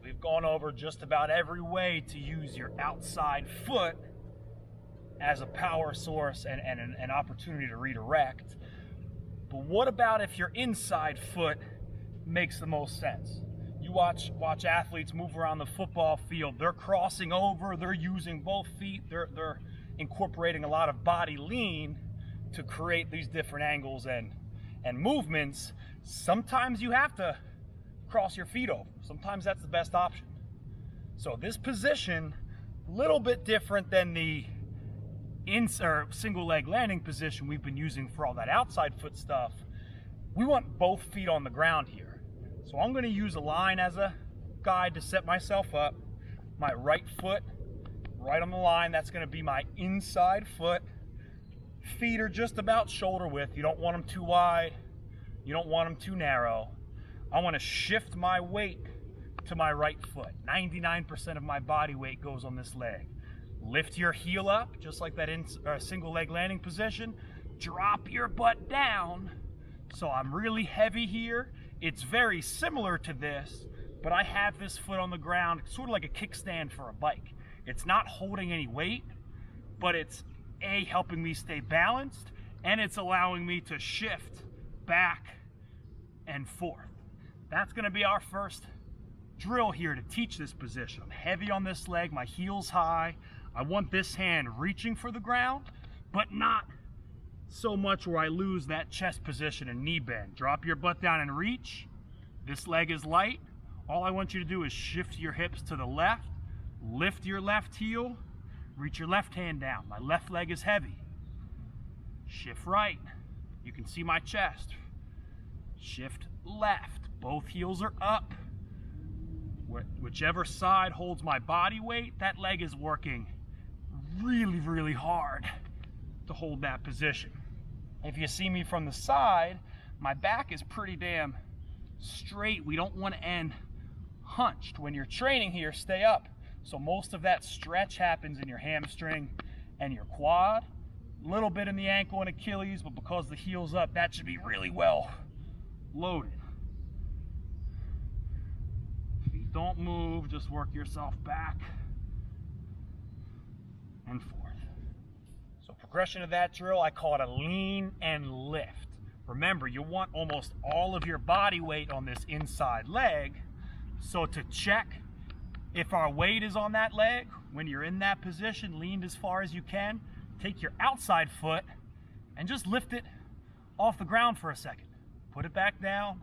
we've gone over just about every way to use your outside foot as a power source and an opportunity to redirect. But what about if your inside foot makes the most sense? You watch athletes move around the football field. They're crossing over, they're using both feet, they're incorporating a lot of body lean to create these different angles and movements. Sometimes you have to cross your feet over. Sometimes that's the best option. So this position, a little bit different than the single leg landing position we've been using for all that outside foot stuff. We want both feet on the ground here. So I'm going to use a line as a guide to set myself up. My right foot right on the line, that's going to be my inside foot. Feet are just about shoulder width. You don't want them too wide. You don't want them too narrow. I want to shift my weight to my right foot. 99% of my body weight goes on this leg. Lift your heel up, just like that single leg landing position. Drop your butt down. So I'm really heavy here. It's very similar to this, but I have this foot on the ground, sort of like a kickstand for a bike. It's not holding any weight, but it's helping me stay balanced, and it's allowing me to shift back and forth. That's going to be our first drill here to teach this position. I'm heavy on this leg, my heel's high. I want this hand reaching for the ground, but not so much where I lose that chest position and knee bend. Drop your butt down and reach. This leg is light. All I want you to do is shift your hips to the left, lift your left heel, reach your left hand down. My left leg is heavy. Shift right. You can see my chest. Shift left. Both heels are up. Whichever side holds my body weight, that leg is working really, really hard to hold that position. If you see me from the side, my back is pretty damn straight. We don't want to end hunched. When you're training here, stay up. So most of that stretch happens in your hamstring and your quad, a little bit in the ankle and Achilles, but because the heel's up, that should be really well loaded. Feet don't move, just work yourself back and forth. So progression of that drill, I call it a lean and lift. Remember, you want almost all of your body weight on this inside leg. So to check if our weight is on that leg, when you're in that position, leaned as far as you can, take your outside foot and just lift it off the ground for a second. Put it back down,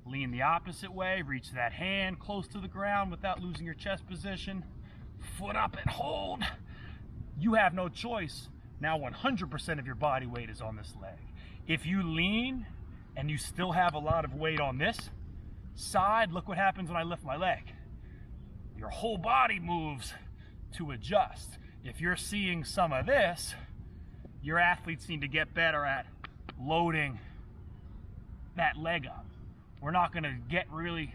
lean the opposite way, reach that hand close to the ground without losing your chest position. Foot up and hold. You have no choice. Now 100% of your body weight is on this leg. If you lean and you still have a lot of weight on this side, look what happens when I lift my leg. Your whole body moves to adjust. If you're seeing some of this, your athletes need to get better at loading that leg up. We're not going to get really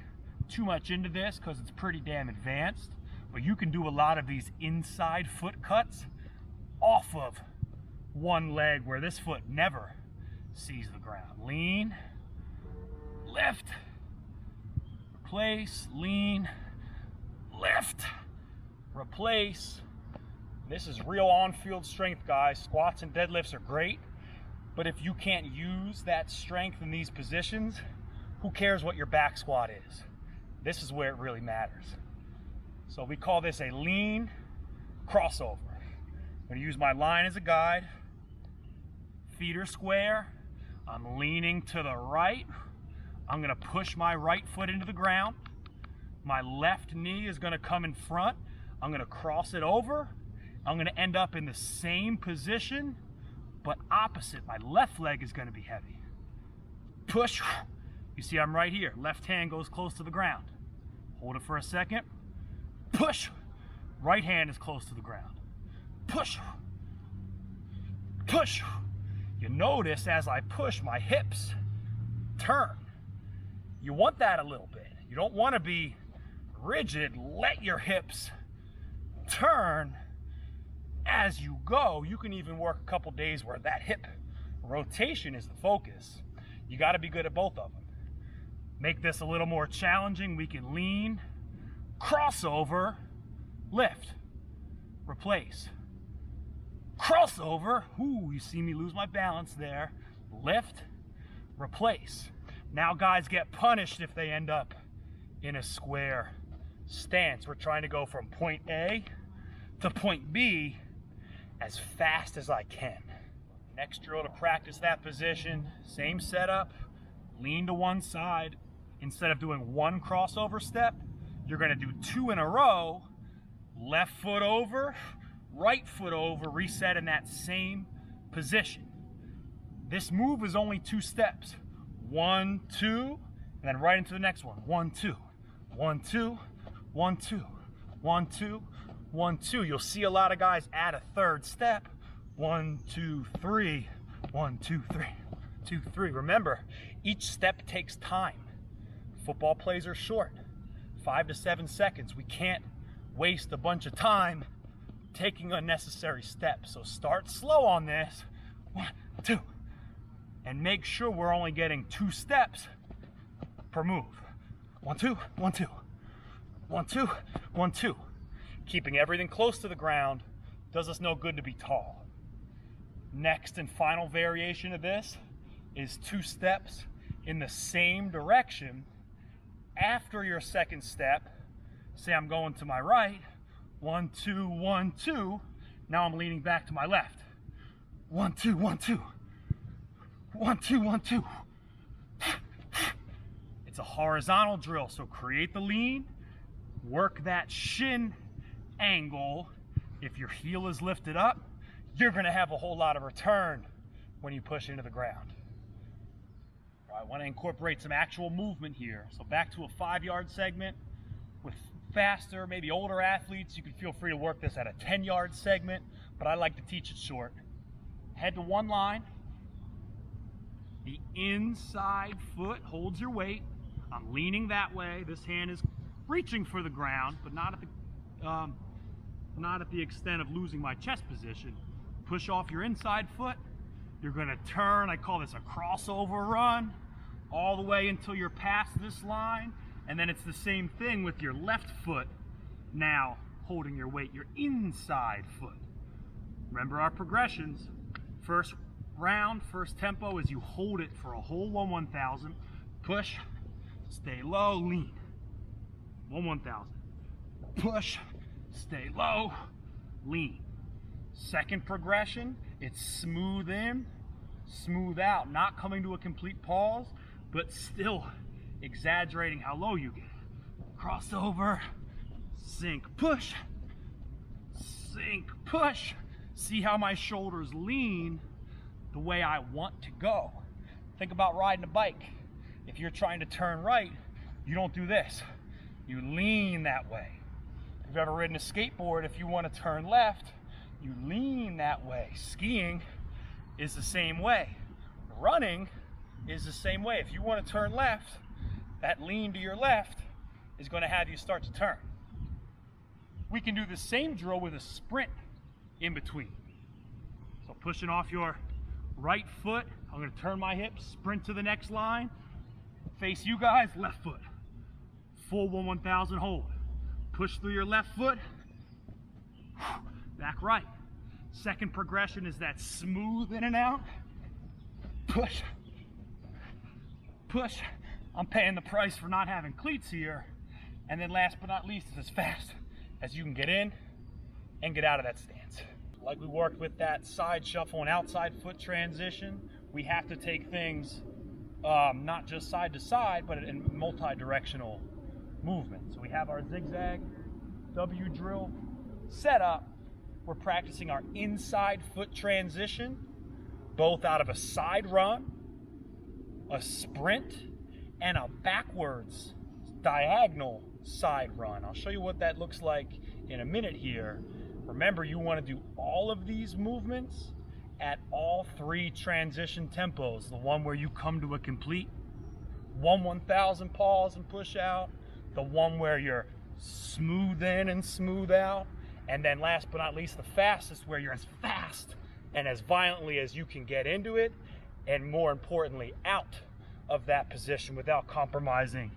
too much into this because it's pretty damn advanced, but you can do a lot of these inside foot cuts off of one leg where this foot never sees the ground. Lean, lift, replace, lean, lift, replace. This is real on-field strength, guys. Squats and deadlifts are great, but if you can't use that strength in these positions, who cares what your back squat is? This is where it really matters. So we call this a lean crossover. I'm going to use my line as a guide. Feet are square. I'm leaning to the right. I'm going to push my right foot into the ground. My left knee is going to come in front. I'm going to cross it over. I'm going to end up in the same position, but opposite. My left leg is going to be heavy. Push. You see I'm right here. Left hand goes close to the ground. Hold it for a second. Push. Right hand is close to the ground. Push. Push. You notice as I push, my hips turn. You want that a little bit. You don't want to be rigid. Let your hips turn as you go. You can even work a couple days where that hip rotation is the focus. You got to be good at both of them. Make this a little more challenging. We can lean, crossover, lift, replace, crossover, ooh, you see me lose my balance there, lift, replace. Now guys get punished if they end up in a square stance. We're trying to go from point A to point B as fast as I can. Next drill to practice that position, same setup, lean to one side. Instead of doing one crossover step, you're gonna do two in a row, left foot over, right foot over, reset in that same position. This move is only 2 steps. 1, 2, and then right into the next one. 1, 2, 1, 2, 1, 2, 1, 2, 1, 2. You'll see a lot of guys add a 3rd step. 1, 2, 3, 1, 2, 3, 2, 3. Remember, each step takes time. Football plays are short, 5 to 7 seconds. We can't waste a bunch of time taking unnecessary steps. So start slow on this. 1, 2, and make sure we're only getting 2 steps per move. 1, 2, 1, 2, 1, 2, 1, 2. Keeping everything close to the ground does us no good to be tall. Next and final variation of this is 2 steps in the same direction. After your 2nd step, say I'm going to my right, 1, 2, 1, 2. Now I'm leaning back to my left. 1, 2, 1, 2. 1, 2, 1, 2. It's a horizontal drill, so create the lean, work that shin angle. If your heel is lifted up, you're gonna have a whole lot of return when you push into the ground. I want to incorporate some actual movement here. So back to a 5-yard segment. With faster, maybe older athletes, you can feel free to work this at a 10-yard segment, but I like to teach it short. Head to one line. The inside foot holds your weight. I'm leaning that way. This hand is reaching for the ground, but not at the extent of losing my chest position. Push off your inside foot. You're going to turn. I call this a crossover run, all the way until you're past this line. And then it's the same thing with your left foot now holding your weight, your inside foot. Remember our progressions. First round, first tempo is you hold it for a whole 1/1000. Push, stay low, lean. 1/1000. Push, stay low, lean. Second progression, it's smooth in, smooth out, not coming to a complete pause, but still exaggerating how low you get. Crossover, sink, push, sink, push. See how my shoulders lean the way I want to go. Think about riding a bike. If you're trying to turn right, you don't do this. You lean that way. If you've ever ridden a skateboard, if you want to turn left, you lean that way. Skiing is the same way. Running is the same way. If you want to turn left, that lean to your left is going to have you start to turn. We can do the same drill with a sprint in between. So pushing off your right foot, I'm going to turn my hips, sprint to the next line, face you guys, left foot. Full 1/1000 hold. Push through your left foot, back right. Second progression is that smooth in and out. Push, push. I'm paying the price for not having cleats here. And then last but not least is as fast as you can get in and get out of that stance. Like we worked with that side shuffle and outside foot transition, we have to take things not just side to side, but in multi-directional movement. So we have our zigzag W drill set up. We're practicing our inside foot transition, both out of a side run, a sprint, and a backwards diagonal side run. I'll show you what that looks like in a minute here. Remember, you want to do all of these movements at all 3 transition tempos. The one where you come to a complete 1/1000 pause and push out, the one where you're smooth in and smooth out, and then last but not least, the fastest, where you're as fast and as violently as you can get into it, and more importantly, out of that position without compromising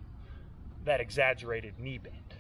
that exaggerated knee bend.